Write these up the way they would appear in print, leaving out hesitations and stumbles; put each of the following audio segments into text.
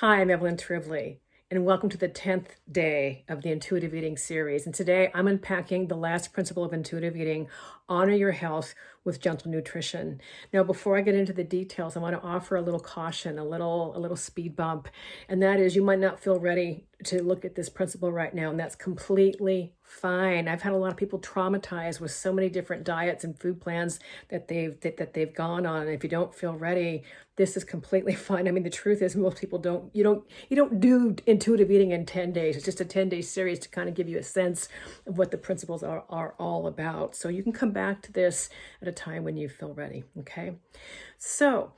Hi, I'm Evelyn Tribole, and welcome to the 10th day of the Intuitive Eating series. And today I'm unpacking the last principle of intuitive eating: honor your health with gentle nutrition. Now, before I get into the details, I want to offer a little caution, a little speed bump, and that is you might not feel ready to look at this principle right now, and that's completely fine. I've had a lot of people traumatized with so many different diets and food plans that they've gone on. And if you don't feel ready, this is completely fine. I mean, the truth is most people you don't do intuitive eating in 10 days. It's just a 10-day series to kind of give you a sense of what the principles are all about. So you can come back to this at a time when you feel ready, okay? So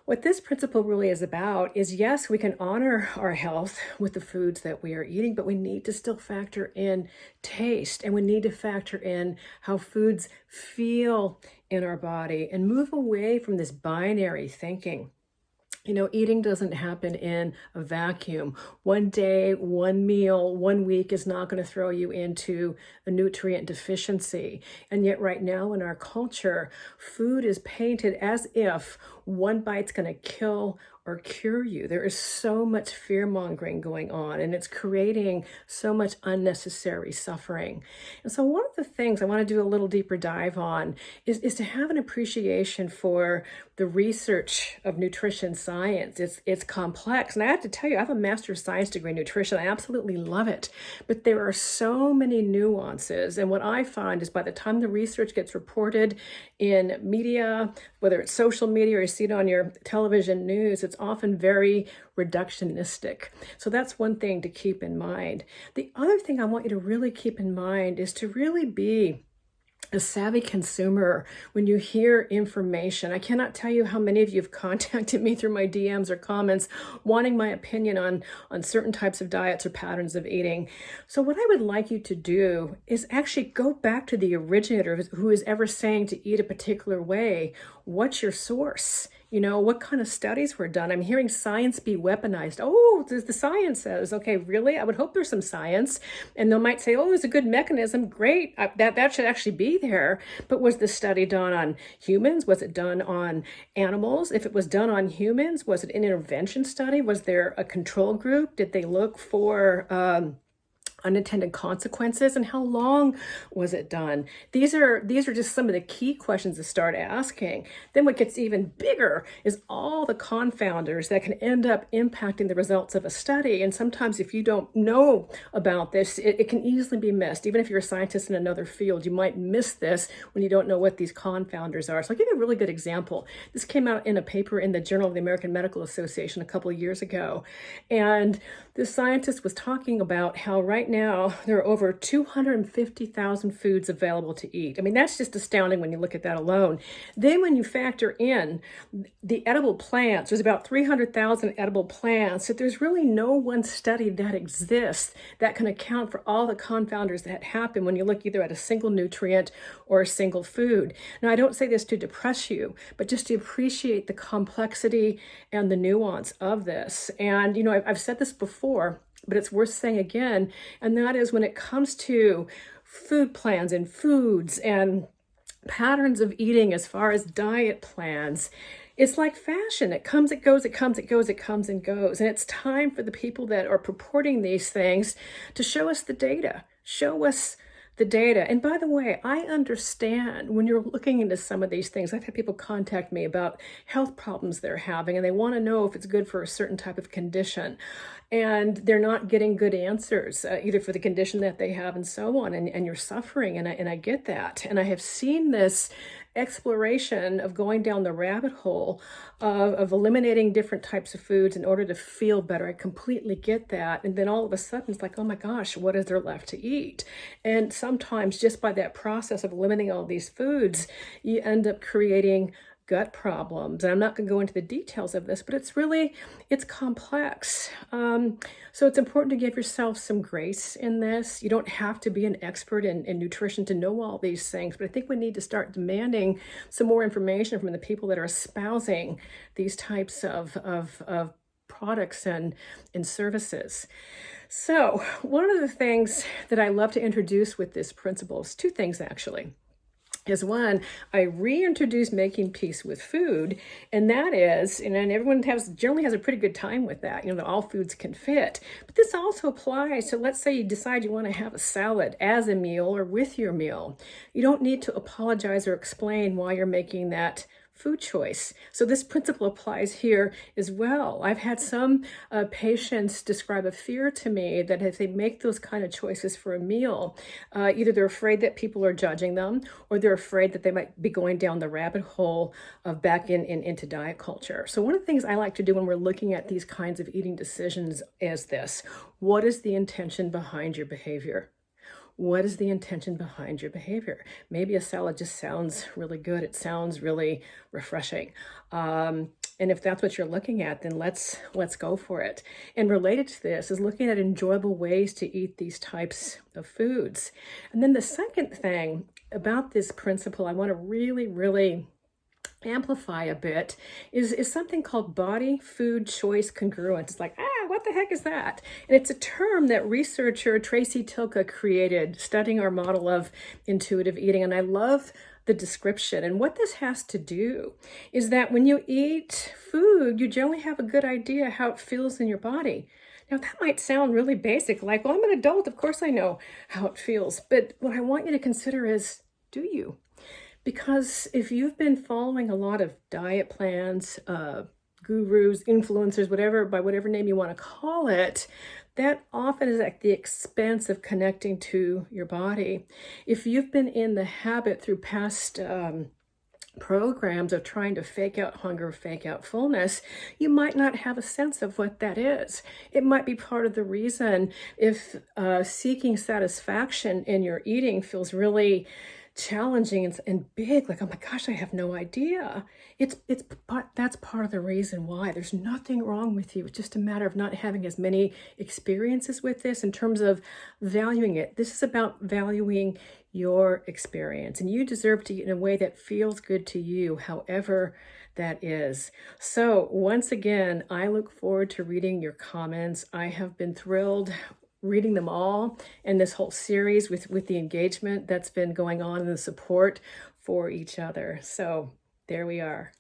what this principle really is about is, yes, we can honor our health with the foods that we are eating, but we need to still factor in taste, and we need to factor in how foods feel in our body and move away from this binary thinking. You know, eating doesn't happen in a vacuum. One day, one meal, one week is not going to throw you into a nutrient deficiency. And yet right now in our culture, food is painted as if one bite's going to kill or cure you. There is so much fear mongering going on, and it's creating so much unnecessary suffering. And so one of the things I want to do a little deeper dive on is to have an appreciation for the research of nutrition science. It's complex. And I have to tell you, I have a master's of science degree in nutrition. I absolutely love it. But there are so many nuances. And what I find is by the time the research gets reported in media, whether it's social media or you see it on your television news, it's often very reductionistic. So that's one thing to keep in mind. The other thing I want you to really keep in mind is to really be a savvy consumer when you hear information. I cannot tell you how many of you have contacted me through my DMs or comments wanting my opinion on certain types of diets or patterns of eating. So what I would like you to do is actually go back to the originator who is ever saying to eat a particular way. What's your source? You know, what kind of studies were done? I'm hearing science be weaponized. Oh, the science says, okay, really? I would hope there's some science. And they might say, oh, it's a good mechanism. Great. That should actually be there. But was the study done on humans? Was it done on animals? If it was done on humans, was it an intervention study? Was there a control group? Did they look for unintended consequences, and how long was it done? These are just some of the key questions to start asking. Then what gets even bigger is all the confounders that can end up impacting the results of a study. And sometimes if you don't know about this, it can easily be missed. Even if you're a scientist in another field, you might miss this when you don't know what these confounders are. So I'll give you a really good example. This came out in a paper in the Journal of the American Medical Association a couple of years ago. And this scientist was talking about how right now there are over 250,000 foods available to eat. I mean, that's just astounding when you look at that alone. Then when you factor in the edible plants, there's about 300,000 edible plants. So there's really no one study that exists that can account for all the confounders that happen when you look either at a single nutrient or a single food. Now, I don't say this to depress you, but just to appreciate the complexity and the nuance of this. And, you know, I've said this before, but it's worth saying again, and that is when it comes to food plans and foods and patterns of eating as far as diet plans, it's like fashion. It comes, it goes, it comes, it goes, it comes and goes. And it's time for the people that are purporting these things to show us the data, show us the data. And by the way, I understand when you're looking into some of these things. I've had people contact me about health problems they're having, and they want to know if it's good for a certain type of condition. And they're not getting good answers, either for the condition that they have and so on. And you're suffering, and I get that. And I have seen this exploration of going down the rabbit hole of eliminating different types of foods in order to feel better. I completely get that. And then all of a sudden it's like, oh my gosh, what is there left to eat? And sometimes just by that process of eliminating all these foods, you end up creating gut problems. And I'm not going to go into the details of this, but it's complex. So it's important to give yourself some grace in this. You don't have to be an expert in nutrition to know all these things, but I think we need to start demanding some more information from the people that are espousing these types of products and services. So one of the things that I love to introduce with this principle is two things, actually. is one, I reintroduce making peace with food, and that is, and everyone generally has a pretty good time with that, that all foods can fit. But this also applies to, let's say you decide you want to have a salad as a meal or with your meal. You don't need to apologize or explain why you're making that food choice. So this principle applies here as well. I've had some patients describe a fear to me that if they make those kind of choices for a meal, either they're afraid that people are judging them, or they're afraid that they might be going down the rabbit hole of back into diet culture. So one of the things I like to do when we're looking at these kinds of eating decisions is this: what is the intention behind your behavior? What is the intention behind your behavior? Maybe a salad just sounds really good. It sounds really refreshing. And if that's what you're looking at, then let's go for it. And related to this is looking at enjoyable ways to eat these types of foods. And then the second thing about this principle I want to really amplify a bit is something called body food choice congruence. It's like, what the heck is that? And it's a term that researcher Tracy Tilka created, studying our model of intuitive eating. And I love the description. And what this has to do is that when you eat food, you generally have a good idea how it feels in your body. Now, that might sound really basic, like, well, I'm an adult, of course I know how it feels. But what I want you to consider is, do you? Because if you've been following a lot of diet plans, gurus, influencers, by whatever name you want to call it, that often is at the expense of connecting to your body. If you've been in the habit through past programs of trying to fake out hunger, fake out fullness, you might not have a sense of what that is. It might be part of the reason if seeking satisfaction in your eating feels really challenging and big, like, oh my gosh, I have no idea. That's part of the reason why. There's nothing wrong with you. It's just a matter of not having as many experiences with this in terms of valuing it. This is about valuing your experience, and you deserve to eat in a way that feels good to you, however that is. So once again, I look forward to reading your comments. I have been thrilled reading them all and this whole series with the engagement that's been going on and the support for each other. So there we are.